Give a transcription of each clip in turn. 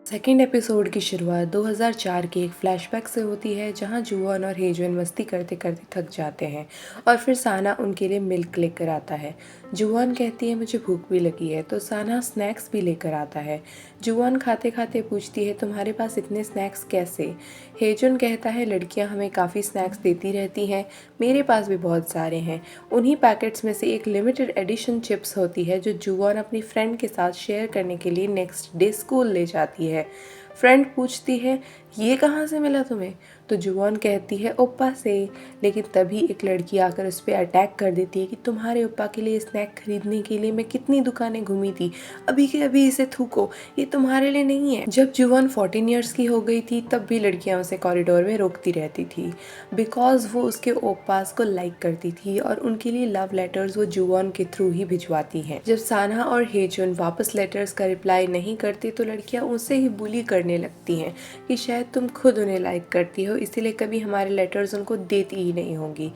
Second episode की शुरुआत 2004 के एक फ्लैशबैक से होती है जहां जुवॉन और हेजुन मस्ती करते करते थक जाते हैं और फिर साना उनके लिए मिल्क लेकर आता है। जुवॉन कहती है मुझे भूख भी लगी है तो साना स्नैक्स भी लेकर आता है। जुवॉन खाते खाते पूछती है तुम्हारे पास इतने स्नैक्स कैसे। हेजुन कहता है लड़कियां हमें काफ़ी स्नैक्स देती रहती हैं, मेरे पास भी बहुत सारे हैं। उन्हीं पैकेट्स में से एक लिमिटेड एडिशन चिप्स होती है जो जुवॉन अपनी फ्रेंड के साथ शेयर करने के लिए नेक्स्ट डे स्कूल ले जाती है। फ्रेंड पूछती है ये कहाँ से मिला तुम्हें, तो जुवॉन कहती है ओप्पा से। लेकिन तभी एक लड़की आकर उस पर अटैक कर देती है कि तुम्हारे ओप्पा के लिए स्नैक खरीदने के लिए मैं कितनी दुकानें घूमी थी, अभी के अभी इसे थूको, ये तुम्हारे लिए नहीं है। जब जुवॉन 14 ईयर्स की हो गई थी तब भी लड़कियां उसे कॉरिडोर में रोकती रहती थी बिकॉज वो उसके ओप्पास को लाइक करती थी और उनके लिए लव लेटर्स वो जुवॉन के थ्रू ही भिजवाती हैं। जब साना और हेजुन वापस लेटर्स का रिप्लाई नहीं करती तो लड़कियां उनसे ही बुली करने लगती हैं कि शायद तुम खुद उन्हें लाइक करती हो इसीलिए कभी हमारे लेटर्स उनको देती ही नहीं होंगी।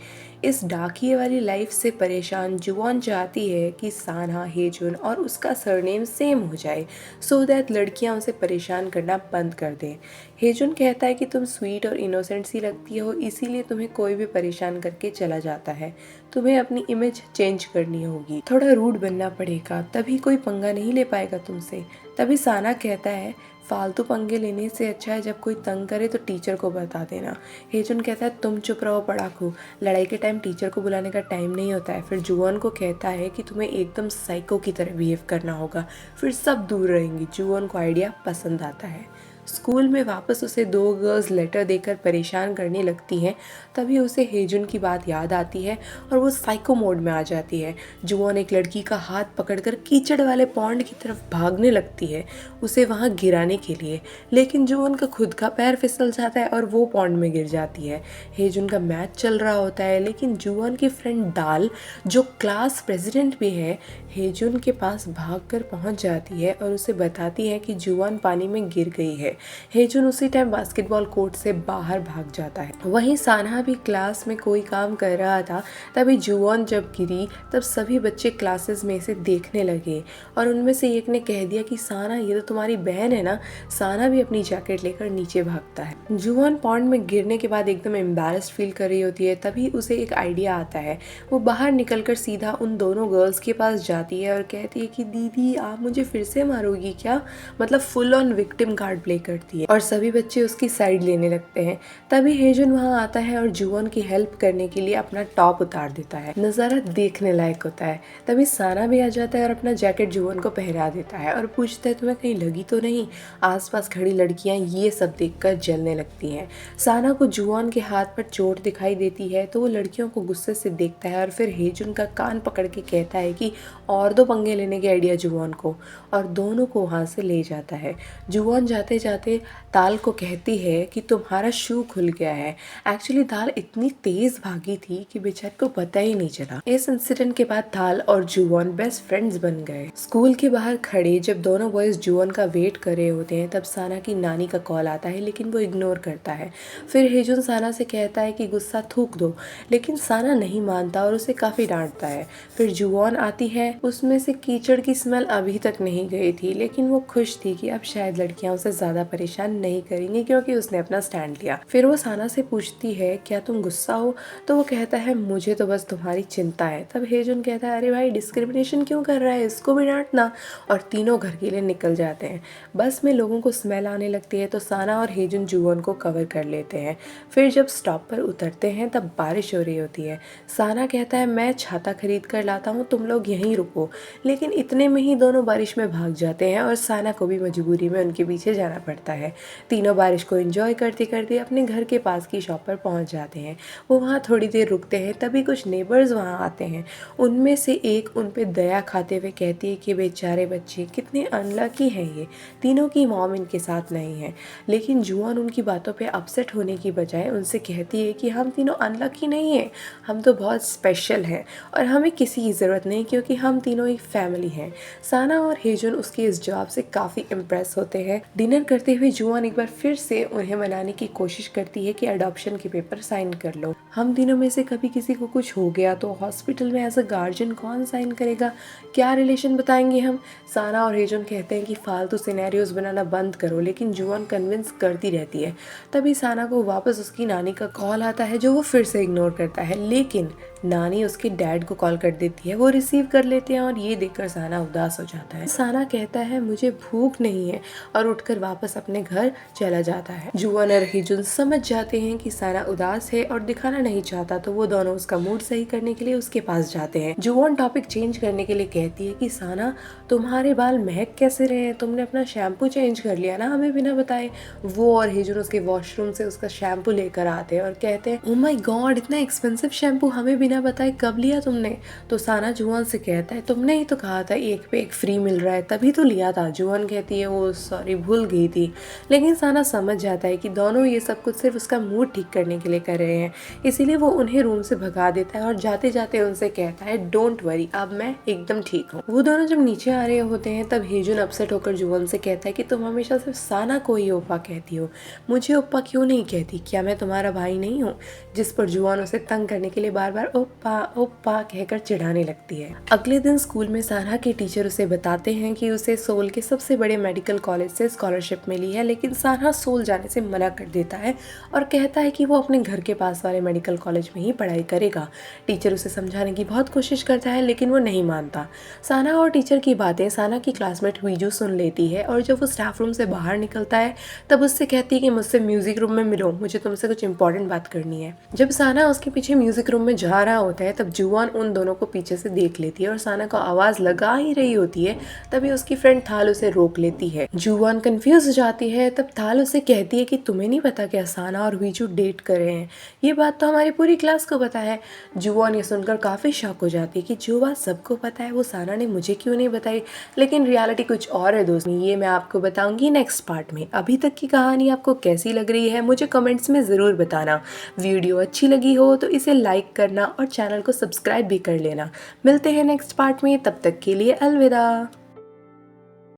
इस डाकिए वाली लाइफ से परेशान जुवॉन चाहती है कि साना, हेजुन और उसका सरनेम सेम हो जाए सो दैट लड़कियां उसे परेशान करना बंद कर दें। हेजुन कहता है कि तुम स्वीट और इनोसेंट सी लगती हो इसीलिए तुम्हें कोई भी परेशान करके चला जाता है, तुम्हें अपनी इमेज चेंज करनी होगी, थोड़ा रूड बनना पड़ेगा, तभी कोई पंगा नहीं ले पाएगा तुमसे। तभी साना कहता है फालतू पंगे लेने से अच्छा है जब कोई तंग करे तो टीचर को बता देना। हेजुन कहता है तुम चुप रहो पढ़ाकू, लड़ाई के टाइम टीचर को बुलाने का टाइम नहीं होता है। फिर जुवॉन को कहता है कि तुम्हें एकदम साइको की तरह बिहेव करना होगा, फिर सब दूर रहेंगी। जुवॉन को आइडिया पसंद आता है। स्कूल में वापस उसे दो गर्ल्स लेटर देकर परेशान करने लगती हैं। तभी उसे हेजुन की बात याद आती है और वो साइको मोड में आ जाती है। जुवॉन एक लड़की का हाथ पकड़कर कीचड़ वाले पॉन्ड की तरफ भागने लगती है उसे वहाँ गिराने के लिए, लेकिन जुवॉन का खुद का पैर फिसल जाता है और वो पॉन्ड में गिर जाती है। हेजुन का मैच चल रहा होता है लेकिन जुवॉन की फ्रेंड डाल जो क्लास प्रेसिडेंट भी है हेजुन के पास भागकर पहुंच जाती है और उसे बताती है कि जुवॉन पानी में गिर गई है। हेजुन उसी टाइम बास्केटबॉल कोर्ट से बाहर भाग जाता है। वहीं साना भी क्लास में कोई काम कर रहा था। तभी जुवॉन जब गिरी तब सभी बच्चे क्लासेस में इसे देखने लगे और उनमें से एक ने कह दिया कि साना ये तो तुम्हारी बहन है ना। साना भी अपनी जैकेट लेकर नीचे भागता है। जुवॉन पॉन्ड में गिरने के बाद एकदम एम्बैरेस्ड फील कर रही होती है। तभी उसे एक आइडिया आता है, वो बाहर निकलकर सीधा उन दोनों गर्ल्स के पास जाती है और कहती है कि दीदी आप मुझे फिर से मारोगी क्या, मतलब full on victim card play करती है और सभी बच्चे उसकी साइड लेने लगते हैं। तभी हेजुन वहाँ आता है और जुवॉन की हेल्प करने के लिए अपना टॉप उतार देता है। नज़ारा देखने लायक होता है। तभी साना भी आ जाता है और अपना जैकेट जुवॉन को पहना देता है और पूछता है तुम्हें कहीं लगी तो नहीं। आसपास खड़ी लड़कियां ये सब देखकर जलने लगती हैं। साना को जुवॉन के हाथ पर चोट दिखाई देती है तो वो लड़कियों को गुस्से से देखता है और फिर हेजुन का कान पकड़ के कहता है कि और दो पंगे लेने के आइडिया जुवॉन को, और दोनों को वहाँ से ले जाता है। जुवॉन जाते जाते दाल को कहती है कि तुम्हारा शू खुल गया है। एक्चुअली दाल इतनी तेज भागी थी कि बेचारे को पता ही नहीं चला। इस इंसिडेंट के बाद दाल और जुवॉन बेस्ट फ्रेंड्स बन गए। स्कूल के बाहर खड़े जब दोनों बॉयज जुवॉन का वेट कर रहे होते हैं तब साना की नानी का कॉल आता है लेकिन वो इग्नोर करता है। फिर हेजुन साना से कहता है कि गुस्सा थूक दो, लेकिन साना नहीं मानता और उसे काफी डांटता है। फिर जुवॉन आती है, उसमें से कीचड़ की स्मेल अभी तक नहीं गई थी लेकिन वो खुश थी कि अब शायद लड़कियां उसे ज्यादा परेशान नहीं करेंगी क्योंकि उसने अपना स्टैंड लिया। फिर वो साना से पूछती है क्या तुम गुस्सा हो, तो वो कहता है मुझे तो बस तुम्हारी चिंता है। तब हेजुन कहता है अरे भाई डिस्क्रिमिनेशन क्यों कर रहा है, इसको भी डांटना, और तीनों घर के लिए निकल जाते हैं। बस में लोगों को स्मेल आने लगती है तो साना और हेजुन जुवॉन को कवर कर लेते हैं। फिर जब स्टॉप पर उतरते हैं तब बारिश हो रही होती है। साना कहता है मैं छाता खरीद कर लाता हूँ, तुम लोग यहीं रुको, लेकिन इतने में ही दोनों बारिश में भाग जाते हैं और साना को भी मजबूरी में उनके पीछे जाना पड़ता है। तीनों बारिश को एंजॉय करते करते अपने घर के पास की शॉप पर पहुंच जाते हैं। वो वहाँ थोड़ी देर रुकते हैं तभी कुछ नेबर्स वहाँ आते हैं। उनमें से एक उन पे दया खाते हुए कहती है कि बेचारे बच्चे कितने अनलकी हैं, ये तीनों की मॉम इनके साथ नहीं है। लेकिन जुआन उनकी बातों पे अपसेट होने की बजाय उनसे कहती है कि हम तीनों अनलकी नहीं हैं, हम तो बहुत स्पेशल हैं और हमें किसी की ज़रूरत नहीं क्योंकि हम तीनों एक फैमिली हैं। साना और हेजुन उसके इस जवाब से काफ़ी इम्प्रेस होते हैं। डिनर करते करते हुए जुआन एक बार फिर से उन्हें मनाने की कोशिश करती है कि अडॉप्शन के पेपर साइन कर लो। हम तीनों में से कभी किसी को कुछ हो गया तो हॉस्पिटल में एज अ गार्जियन कौन साइन करेगा, क्या रिलेशन बताएंगे हम। साना और हेजुन कहते हैं कि फालतू सिनेरियोज बनाना बंद करो, लेकिन जुआन कन्विंस करती रहती है। तभी साना को वापस उसकी नानी का कॉल आता है जो वो फिर से इग्नोर करता है, लेकिन नानी उसके डैड को कॉल कर देती है। वो रिसीव कर लेते हैं और ये देखकर साना उदास हो जाता है। साना कहता है मुझे भूख नहीं है और उठकर वापस अपने घर चला जाता है। जुआन और हेजुन समझ जाते हैं कि साना उदास है और दिखाना नहीं चाहता, तो वो दोनों उसका मूड सही करने के लिए उसके पास जाते हैं। जुआन टॉपिक चेंज करने के लिए कहती है कि साना तुम्हारे बाल महक कैसे रहे हैं, तुमने अपना शैम्पू चेंज कर लिया ना हमें बिना बताए। वो और हेजुन उसके वॉशरूम से उसका शैम्पू लेकर आते हैं और कहते हैं ओह माय गॉड, इतना एक्सपेंसिव शैम्पू हमें बिना बताए कब लिया तुमने। तो साना जुआन से कहता है तुमने ही तो कहा था एक पे एक फ्री मिल रहा है, तभी तो लिया था। जुआन कहती है ओ सॉरी, भूल गई थी। लेकिन साना समझ जाता है कि दोनों ये सब कुछ सिर्फ उसका मूड ठीक करने के लिए कर रहे हैं, इसीलिए वो उन्हें रूम से भगा देता है और जाते जाते उनसे कहता है डोंट वरी, अब मैं एकदम ठीक हूँ। वो दोनों जब नीचे आ रहे होते हैं तब हेजुन अपसेट होकर जुआन से कहता है कि तुम हमेशा सिर्फ साना को ही ओप्पा कहती हो, मुझे ओप्पा क्यों नहीं कहती, क्या मैं तुम्हारा भाई नहीं हूँ। जिस पर जुआन उसे तंग करने के लिए बार बार ओप्पा ओप्पा कहकर चिढ़ाने लगती है। अगले दिन स्कूल में साना के टीचर उसे बताते हैं कि उसे सोल के सबसे बड़े मेडिकल कॉलेज से स्कॉलरशिप मिली है, लेकिन साना सोल जाने से मना कर देता है और कहता है कि वो अपने घर के पास वाले मेडिकल कॉलेज में ही पढ़ाई करेगा। टीचर उसे समझाने की बहुत कोशिश करता है लेकिन वो नहीं मानता। साना और टीचर की बातें साना की क्लासमेट वीजू सुन लेती है और जब वो स्टाफ रूम से बाहर निकलता है तब उससे कहती है कि मुझसे म्यूजिक रूम में मिलो, मुझे तुमसे कुछ इंपॉर्टेंट बात करनी है। जब साना उसके पीछे म्यूजिक रूम में जा रहा होता है तब जुआन उन दोनों को पीछे से देख लेती है और साना को आवाज लगा ही रही होती है, तभी उसकी फ्रेंड थाल उसे रोक लेती है। जुआन कंफ्यूज हो जाती है, तब थाल उसे कहती है कि तुम्हें नहीं पता क्या साना और वीजू डेट कर रहे हैं, ये बात तो हमारी पूरी क्लास को पता है। जुआन ये सुनकर काफी शॉक हो जाती है कि जो बात सबको पता है वो साना ने मुझे क्यों नहीं बताई, लेकिन रियलिटी कुछ और है दोस्त, ये मैं आपको बताऊंगी नेक्स्ट पार्ट में। अभी तक की कहानी आपको कैसी लग रही है मुझे कमेंट्स में ज़रूर बताना। वीडियो अच्छी लगी हो तो इसे लाइक करना और चैनल को सब्सक्राइब भी कर लेना। मिलते हैं नेक्स्ट पार्ट में, तब तक के लिए अलविदा।